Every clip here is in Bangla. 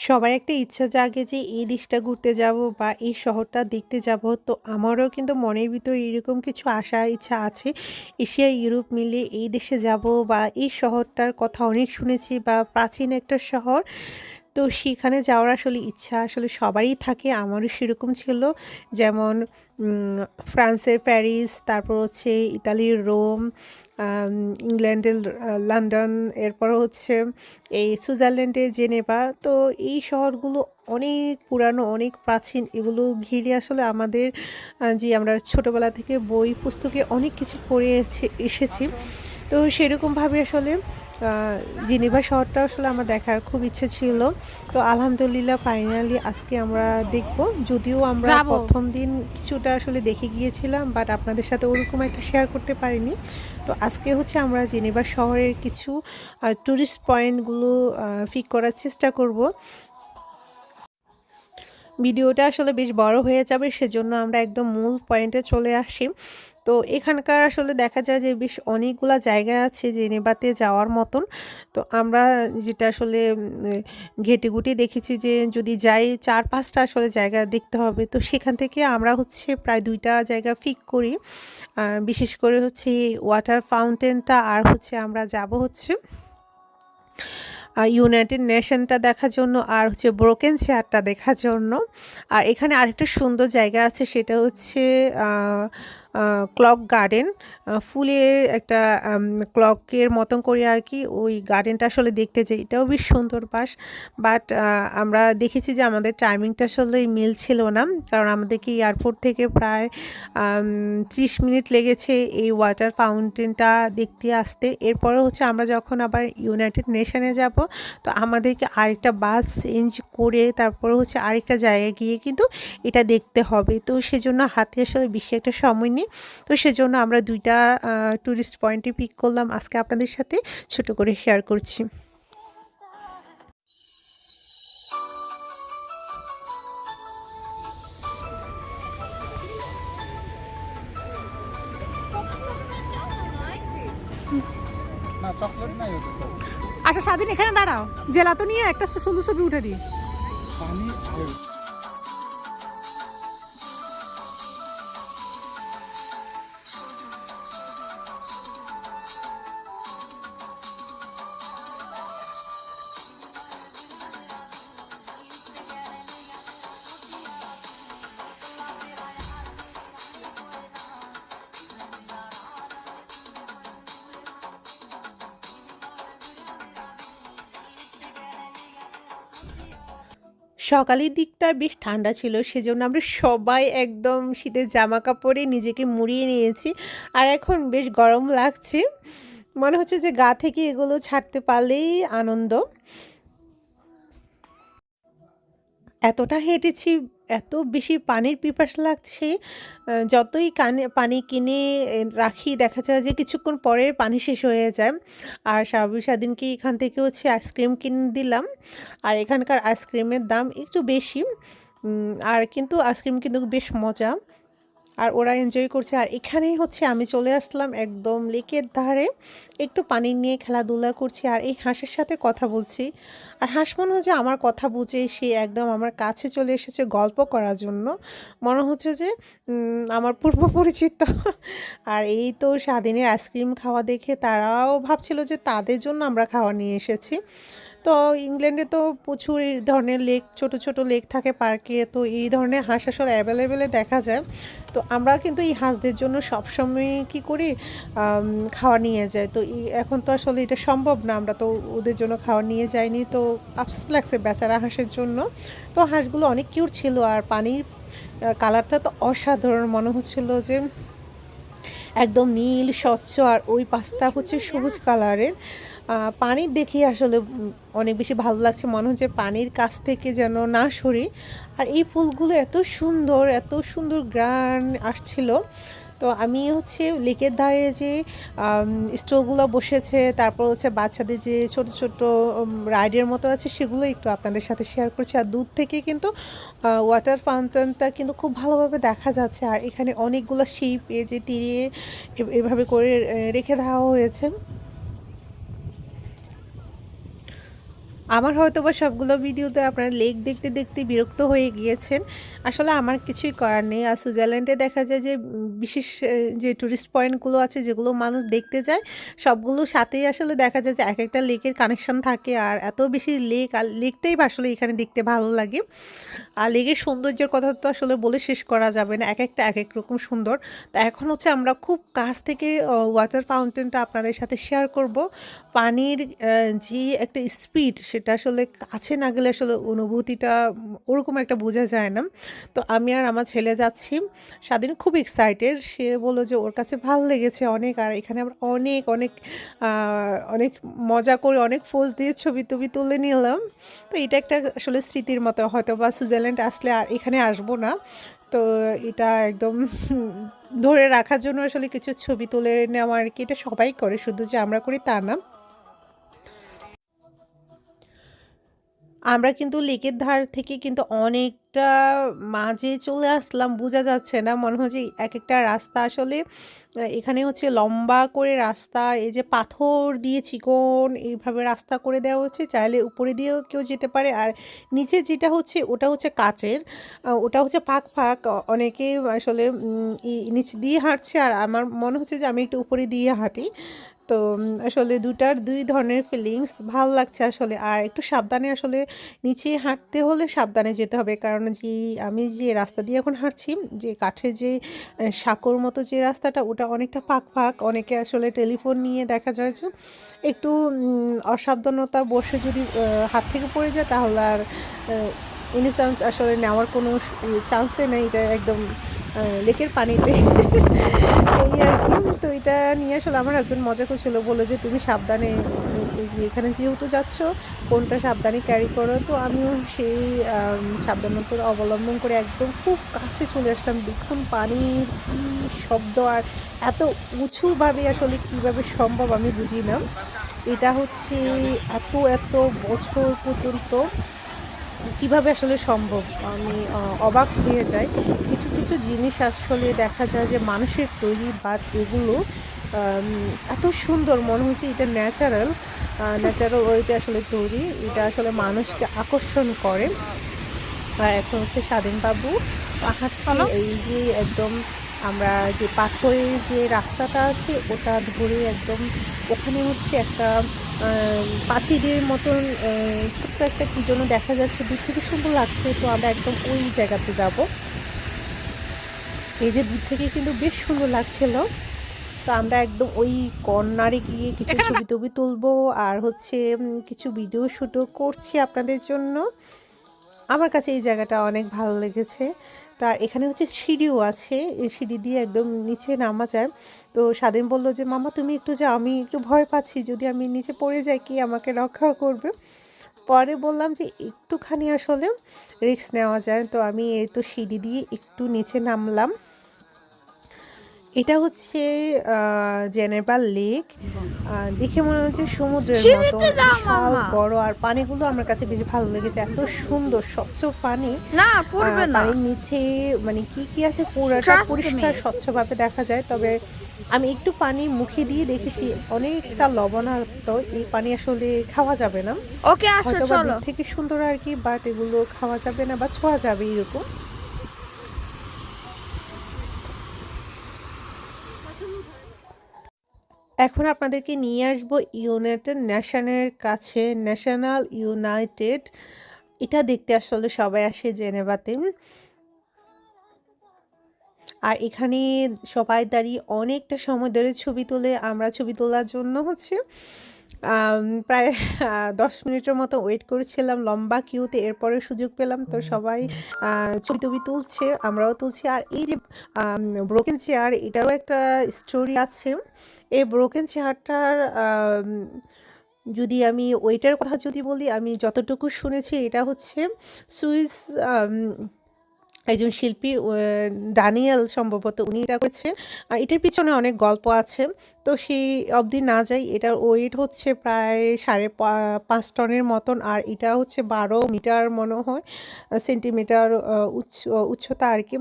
সবার একটা ইচ্ছা জাগে যে এই দেশটা ঘুরতে যাব বা এই শহরটা দেখতে যাব। তো আমারও কিন্তু মনের ভিতর এরকম কিছু আশা ইচ্ছা আছে। এশিয়া ইউরোপ মিলে এই দেশে যাব বা এই শহরটার কথা অনেক শুনেছি বা প্রাচীন একটা শহর। তো সেখানে যাওয়ার আসলে ইচ্ছা আসলে সবারই থাকে, আমারও সেরকম ছিল। যেমন ফ্রান্সের প্যারিস, তারপর হচ্ছে ইতালির রোম, আম ইংল্যান্ডের লন্ডন, এরপর হচ্ছে এই সুইজারল্যান্ডের জেনেভা। তো এই শহরগুলো অনেক পুরানো, অনেক প্রাচীন। এগুলো ঘিরে আসলে আমাদের যে আমরা ছোটোবেলা থেকে বই পুস্তকে অনেক কিছু পড়ে এসেছি। তো সেরকমভাবে আসলে আ জেনেভা শহরটা আসলে আমার দেখার খুব ইচ্ছে ছিল। তো আলহামদুলিল্লাহ ফাইনালি আজকে আমরা দেখব। যদিও আমরা যাবো। ১ম দিন কিছুটা আসলে দেখে গিয়েছিলাম, বাট আপনাদের সাথে ওরকম একটা শেয়ার করতে পারিনি। তো আজকে হচ্ছে আমরা জেনেভা শহরের কিছু টুরিস্ট পয়েন্টগুলো পিক করার চেষ্টা করব। ভিডিওটা আসলে বেশ বড় হয়ে যাবে, সেজন্য আমরা একদম মূল পয়েন্টে চলে আসি। তো এখানকার আসলে দেখা যায় যে বেশ অনেকগুলা জায়গা আছে জেনেভাতে যাওয়ার মতন। তো আমরা যেটা আসলে ঘেঁটেঘুটে দেখেছি যে যদি যাই ৪-৫ টা আসলে জায়গা দেখতে হবে। তো সেখান থেকে আমরা হচ্ছে প্রায় ২ টা জায়গা পিক করি। বিশেষ করে হচ্ছে ওয়াটার ফাউন্টেনটা, আর হচ্ছে আমরা যাব হচ্ছে ইউনাইটেড নেশনটা দেখার জন্য, আর হচ্ছে ব্রোকেন চেয়ারটা দেখার জন্য। আর এখানে আরেকটা সুন্দর জায়গা আছে, সেটা হচ্ছে আ আ ক্লক গার্ডেন। ফুলের একটা ক্লকের মতন করে আরকি ওই গার্ডেনটা আসলে দেখতে যাই। এটাও বেশ সুন্দর বাট আমরা দেখেছি যে আমাদের টাইমিংটা আসলে মিলছিল না। কারণ আমাদেরকে এয়ারপোর্ট থেকে প্রায় ৩০ মিনিট লেগেছে এই ওয়াটার ফাউন্টেনটা দেখতে আসতে। এরপরে হচ্ছে আমরা যখন আবার ইউনাইটেড নেশনে যাব, তো আমাদেরকে আরেকটা বাস চেঞ্জ করে তারপরে হচ্ছে আরেকটা জায়গায় গিয়ে কিন্তু এটা দেখতে হবে। তো সেজন্য হাতে আসলে বেশি একটা সময় নেই। তো সেজন্য আমরা ২ টা টুরিস্ট পয়েন্টে পিক করলাম। আজকে আপনাদের সাথে ছোট করে শেয়ার করছি। না চকলেট নাই আচ্ছা স্বাধীন এখানে দাঁড়াও, জেলা তো নিয়ে একটা সুন্দর ছবি উঠে দিই। পানি সকালের দিকটা বেশ ঠান্ডা ছিল, সেজন্য আমরা সবাই একদম শীতের জামা কাপড়ে নিজেকে মুড়িয়ে নিয়েছি। আর এখন বেশ গরম লাগছে। মনে হচ্ছে যে গা থেকে এগুলো ছাড়তে পারলেই আনন্দ। এতটা হেঁটেছি, এত বেশি পানির পিপাসা লাগছে। যতই পানি কিনে রাখি, দেখা যায় যে কিছুক্ষণ পরে পানি শেষ হয়ে যায়। আর স্বাধীনকে এখান থেকে হচ্ছে আইসক্রিম কিনে দিলাম। আর এখানকার আইসক্রিমের দাম একটু বেশি। আর কিন্তু আইসক্রিম কিন্তু বেশ মজা। আর ওরা এনজয় করছে। আর এখানেই হচ্ছে আমি চলে আসলাম একদম লেকের ধারে। একটু পানি নিয়ে খেলাধুলা করছি আর এই হাঁসের সাথে কথা বলছি। আর হাঁস মনে হচ্ছে আমার কথা বুঝে সে একদম আমার কাছে চলে এসেছে গল্প করার জন্য। মনে হচ্ছে যে আমার পূর্ব পরিচিত। আর এই তো স্বাধীনের আইসক্রিম খাওয়া দেখে তারাও ভাবছিল যে তাদের জন্য আমরা খাওয়া নিয়ে এসেছি। তো ইংল্যান্ডে তো প্রচুর এই ধরনের লেক, ছোট ছোট লেক থাকে পার্কে। তো এই ধরনের হাঁস আসলে অ্যাভেলেবেলে দেখা যায়। তো আমরা কিন্তু এই হাঁসদের জন্য সবসময় কী করি, খাওয়া নিয়ে যাই। তো এখন তো আসলে এটা সম্ভব না, আমরা তো ওদের জন্য খাওয়া নিয়ে যাইনি। তো আফসোস লাগছে বেচারা হাঁসের জন্য। তো হাঁসগুলো অনেক কিউট ছিল আর পানির কালারটা তো অসাধারণ, মনে হচ্ছিল যে একদম নীল স্বচ্ছ, আর ওই পাশটা হচ্ছে সবুজ কালারের। পানি দেখে আসলে অনেক বেশি ভালো লাগছে, মনে হচ্ছে পানির কাছ থেকে যেন না সরি। আর এই ফুলগুলো এত সুন্দর ঘ্রাণ আসছিল। তো আমি হচ্ছে লেকের ধারে যে স্টলগুলো বসেছে, তারপর হচ্ছে বাচ্চাদের যে ছোট ছোট রাইডের মতো আছে, সেগুলো একটু আপনাদের সাথে শেয়ার করছি। আর দূর থেকে কিন্তু ওয়াটার ফাউন্টেনটা কিন্তু খুব ভালোভাবে দেখা যাচ্ছে। আর এখানে অনেকগুলো শিপ এই যে তীরে এভাবে করে রেখে দেওয়া হয়েছে। আমার হয়তোবা সবগুলো ভিডিওতে আপনারা লেক দেখতে দেখতে বিরক্ত হয়ে গিয়েছেন। আসলে আমার কিছুই করার নেই। আর সুইজারল্যান্ডে দেখা যায় যে বিশেষ যে টুরিস্ট পয়েন্টগুলো আছে যেগুলো মানুষ দেখতে যায়, সবগুলোর সাথেই আসলে দেখা যায় যে একেকটা লেকের কানেকশন থাকে। আর এত বেশি লেক আর লেকটাই আসলে এখানে দেখতে ভালো লাগে। আর লেকের সৌন্দর্যের কথা তো আসলে বলে শেষ করা যাবে না। একেকটা একেক রকম সুন্দর। তো এখন হচ্ছে আমরা খুব কাছ থেকে ওয়াটার ফাউন্টেনটা আপনাদের সাথে শেয়ার করব। পানির যে একটা স্পিড সেটা আসলে কাছে না গেলে আসলে অনুভূতিটা ওরকম একটা বোঝা যায় না। তো আমি আর আমার ছেলে যাচ্ছি। স্বাধীন খুব এক্সাইটেড। সে বলল যে ওর কাছে ভালো লেগেছে অনেক। আর এখানে আমরা অনেক, অনেক অনেক মজা করে অনেক পোজ দিয়ে ছবি-টবি তুলে নিলাম। তো এটা একটা আসলে স্মৃতির মতো। হয়তোবা সুইজারল্যান্ড আসলে আর এখানে আসবো না। তো এটা একদম ধরে রাখার জন্য আসলে কিছু ছবি তুলে নেওয়া আরকি। এটা সবাই করে, শুধু যে আমরা করি তা না। আমরা কিন্তু লেকের ধার থেকে কিন্তু অনেকটা মাঝে চলে আসলাম, বোঝা যাচ্ছে না। মনে হয় যে একেকটা রাস্তা আসলে এখানে হচ্ছে লম্বা করে রাস্তা, এই যে পাথর দিয়ে চিকন এইভাবে রাস্তা করে দেওয়া হচ্ছে। চাইলে উপরে দিয়েও কেউ যেতে পারে। আর নিচে যেটা হচ্ছে ওটা হচ্ছে কাচের। ওটা হচ্ছে ফাঁক, ফাঁক। অনেকে আসলে নিচ দিয়ে হাঁটছে আর আমার মনে হচ্ছে যে আমি একটু উপরে দিয়ে হাঁটি। তো আসলে দুটার ২ ধরনের ফিলিংস ভাল লাগছে আসলে। আর একটু সাবধানে আসলে নিচে হাঁটতে হলে সাবধানে যেতে হবে। কারণ আমি যে রাস্তা দিয়ে এখন হাঁটছি, যে কাঠের যে সাঁকোর মতো যে রাস্তাটা ওটা অনেকটা ফাঁক, ফাঁক। অনেকে আসলে টেলিফোন নিয়ে দেখা যায় যে একটু অসাবধানতা বশে যদি হাত থেকে পড়ে যায় তাহলে আর এনি চান্স আসলে নেওয়ার কোনো চান্সই নেই। এটা একদম লেকের পানিতে এই আরকি। তো এটা নিয়ে আসলে আমার হাসব্যান্ড মজা করছিল। বলল যে, "তুমি সাবধানে এই যে এখানে যেহেতু যাচ্ছ, ফোনটা সাবধানে ক্যারি করো।" তো আমিও সেই সাবধানতা অবলম্বন করে একদম খুব কাছে চলে আসলাম। দেখুন পানির কি শব্দ আর এত উঁচুভাবে আসলে কিভাবে সম্ভব আমি বুঝি না। এটা হচ্ছে এত, এত বছর পর্যন্ত কিভাবে আসলে সম্ভব? আমি অবাক হয়ে যাই। কিছু, কিছু জিনিস আসলে দেখা যায় যে মানুষের তৈরি, বাট এগুলো আম এত সুন্দর মনে হচ্ছে এটা ন্যাচারাল ওয়েতে আসলে তৈরি। এটা আসলে মানুষকে আকর্ষণ করে। আর এখন হচ্ছে স্বাধীনবাবু হাঁটছি চলো। এই যে একদম আমরা যে পাথরের যে রাস্তাটা আছে ওটা ধরে একদম ওখানে হচ্ছে একটা পাঁচিলের মতন ছোট্ট একটা কি যেন দেখা যাচ্ছে, দূর থেকে সুন্দর লাগছে। তো আমরা একদম ওই জায়গাতে যাব। এই যে দূর থেকে কিন্তু বেশ সুন্দর লাগছিল। তো আমরা একদম ওই কর্নারে গিয়ে কিছু এখানে ছবি-টবি তুলবো আর হচ্ছে কিছু ভিডিও শুটও করছি আপনাদের জন্য। আমার কাছে এই জায়গাটা অনেক ভালো লেগেছে। তার এখানে হচ্ছে সিঁড়িও আছে। এই সিঁড়ি দিয়ে একদম নিচে নামা যায়। তো স্বাধীন বলল যে, "মামা তুমি একটু যাও। আমি একটু ভয় পাচ্ছি। যদি আমি নিচে পড়ে যাই কে আমাকে রক্ষা করবে?" পরে বললাম যে, "একটুখানি আসলে রিস্ক নেওয়া যায়।" তো আমি এই তো সিঁড়ি দিয়ে একটু নিচে নামলাম। এটা হচ্ছে আ জেনেভা লেক। দেখে মনে হচ্ছে সমুদ্রের মতো সিঁড়িতে যাও বিশাল মাম্মা। বড়। আর পানিগুলো আমার কাছে বেশ ভালো লেগেছে। এত সুন্দর স্বচ্ছ পানি। না ফুটবে না। পানির নিচে মানে কি আছে পুরাটা ট্রাস্ট মি। পরিষ্কার স্বচ্ছভাবে দেখা যায়। তবে আমি একটু পানি মুখে দিয়ে দেখেছি অনেকটা লবণাক্ত। এই পানি আসলে খাওয়া যাবে না। ওকে আসো হয়তোবা চলো। দূর থেকে সুন্দর আরকি, বাট এগুলো খাওয়া যাবে না বা ছোঁয়া যাবে এরকম। এখন আপনাদেরকে নিয়ে আসবো ইউনাইটেড নেশনের কাছে, ন্যাশনাল ইউনাইটেড। এটা দেখতে আসলে সবাই আসে জেনেভাতে। আর এখানে সবাই দাঁড়িয়ে অনেকটা সময় ধরে ছবি তোলে। আমরা ছবি তোলার জন্য হচ্ছে প্রায় ১০ মিনিটের মতো ওয়েট করেছিলাম লম্বা কিউতে। এরপরে সুযোগ পেলাম। তো সবাই আ ছবি-টবি তুলছে, আমরাও তুলছি। আর এই যে ব্রোকেন চেয়ার এটারও একটা স্টোরি আছে। এই ব্রোকেন চেয়ারটার যদি আমি ওইটার কথা যদি বলি, আমি যতটুকু শুনেছি এটা হচ্ছে সুইস আম একজন শিল্পী ডানিয়েল সম্ভবত উনি এটা করেছে। এটার পিছনে অনেক গল্প আছে। তো সেই অবধি না যাই। এটার ওয়েট হচ্ছে প্রায় ৫.৫ টনের মতন। আর এটা হচ্ছে ১২ মিটার মনে হয় সেন্টিমিটার উচ্চতা আরকি।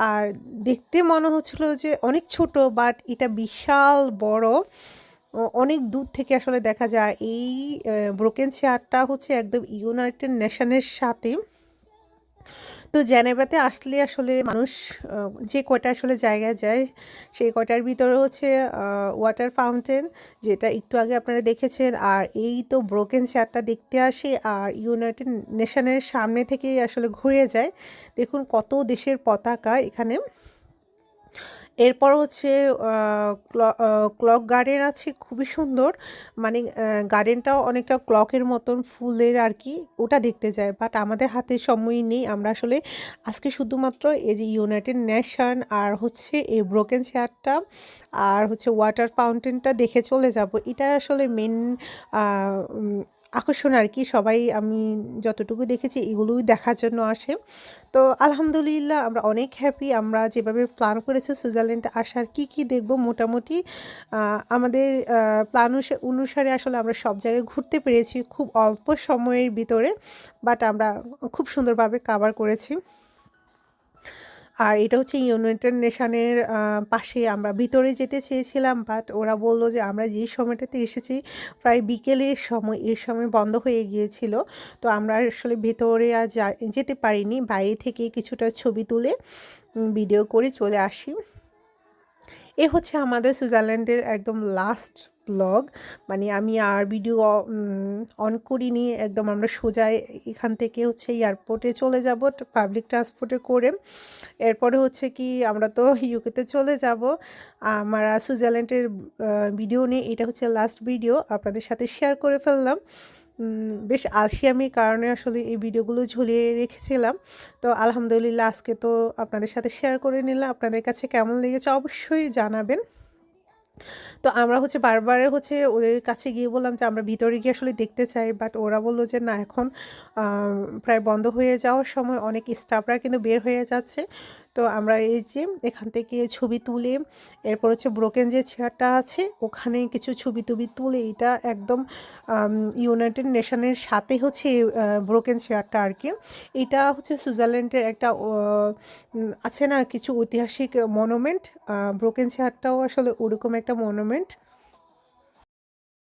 আর দেখতে মনে হচ্ছিল যে অনেক ছোট, বাট এটা বিশাল বড়। অনেক দূর থেকে আসলে দেখা যায়। এই ব্রোকেন চেয়ারটা হচ্ছে একদম ইউনাইটেড নেশনের সাথে। তো জেনেভাতে আসলে আসলে মানুষ আ যে কয়টা আসলে জায়গায় যায়, সেই কয়টার ভিতরে হচ্ছে ওয়াটার ফাউন্টেন, যেটা একটু আগে আপনারা দেখেছেন। আর এই তো ব্রোকেন চেয়ারটা দেখতে আসে আর ইউনাইটেড নেশনের সামনে থেকেই আসলে ঘুরে যায়। দেখুন কত দেশের পতাকা এখানে। এরপর হচ্ছে আ ক্ল আ ক্লক গার্ডেন আছে খুবই সুন্দর। মানে গার্ডেনটাও অনেকটা ক্লকের মতন ফুলের আরকি, ওটা দেখতে যাই। বাট আমাদের হাতে সময় নেই। আমরা আসলে আজকে শুধুমাত্র এই যে ইউনাইটেড নেশন আর হচ্ছে এই ব্রোকেন চেয়ারটা আর হচ্ছে ওয়াটার ফাউন্টেনটা দেখে চলে যাব। এটা আসলে মেইন আ উম আকর্ষণ আরকি। সবাই আমি যতটুকু দেখেছি এগুলোই দেখার জন্য আসে। তো আলহামদুলিল্লাহ আমরা অনেক হ্যাপি। আমরা যেভাবে প্ল্যান করেছি সুইজারল্যান্ডে আসার কি দেখব মোটামুটি আ আমাদের প্ল্যান অনুসারে আসলে আমরা সব জায়গায় ঘুরতে পেরেছি খুব অল্প সময়ের ভিতরে। বাট আমরা খুব সুন্দরভাবে কাভার করেছি। আর এটা হচ্ছে ইউনাইটেড নেশনের পাশে। আমরা ভিতরে যেতে চেয়েছিলাম বাট ওরা বলল যে আমরা যেই সময়টাতে এসেছি প্রায় বিকেলের সময়, এর সময় বন্ধ হয়ে গিয়েছিল। তো আমরা আসলে ভেতরে আর যেতে পারিনি। বাইরে থেকে কিছুটা ছবি তুলে ভিডিও করে চলে আসি। এ হচ্ছে আমাদের সুইজারল্যান্ডের একদম লাস্ট ব্লগ। মানে আমি আর ভিডিও অন করিনি। একদম আমরা সোজা এখান থেকে হচ্ছে এয়ারপোর্টে চলে যাব পাবলিক ট্রান্সপোর্টে করে। এরপরে হচ্ছে কি আমরা তো ইউকেতে চলে যাব। আমার আর সুইজারল্যান্ডের ভিডিও নেই। এটা হচ্ছে লাস্ট ভিডিও আপনাদের সাথে শেয়ার করে ফেললাম। বেশ আলসেমির কারণে আসলে এই ভিডিওগুলো ঝুলিয়ে রেখেছিলাম। তো আলহামদুলিল্লাহ আজকে তো আপনাদের সাথে শেয়ার করে নিলাম। আপনাদের কাছে কেমন লেগেছে অবশ্যই জানাবেন। তো আমরা হচ্ছে বারবার হচ্ছে ওদের কাছে গিয়ে বললাম যে আমরা ভিতরে গিয়ে আসলে দেখতে চাই। বাট ওরা বলল যে না, এখন প্রায় বন্ধ হয়ে যাওয়ার সময়, অনেক স্টাফরা কিন্তু বের হয়ে যাচ্ছে। তো আমরা এই যে এখান থেকে ছবি তুলে এরপর হচ্ছে ব্রোকেন যে চেয়ারটা আছে ওখানে কিছু ছবি-টবি তুলে, এটা একদম ইউনাইটেড নেশনের সাথে হচ্ছে ব্রোকেন চেয়ারটা আরকি। এটা হচ্ছে সুইজারল্যান্ডের একটা আছে না কিছু ঐতিহাসিক মনুমেন্ট, ব্রোকেন চেয়ারটাও আসলে ওরকম একটা মনুমেন্ট।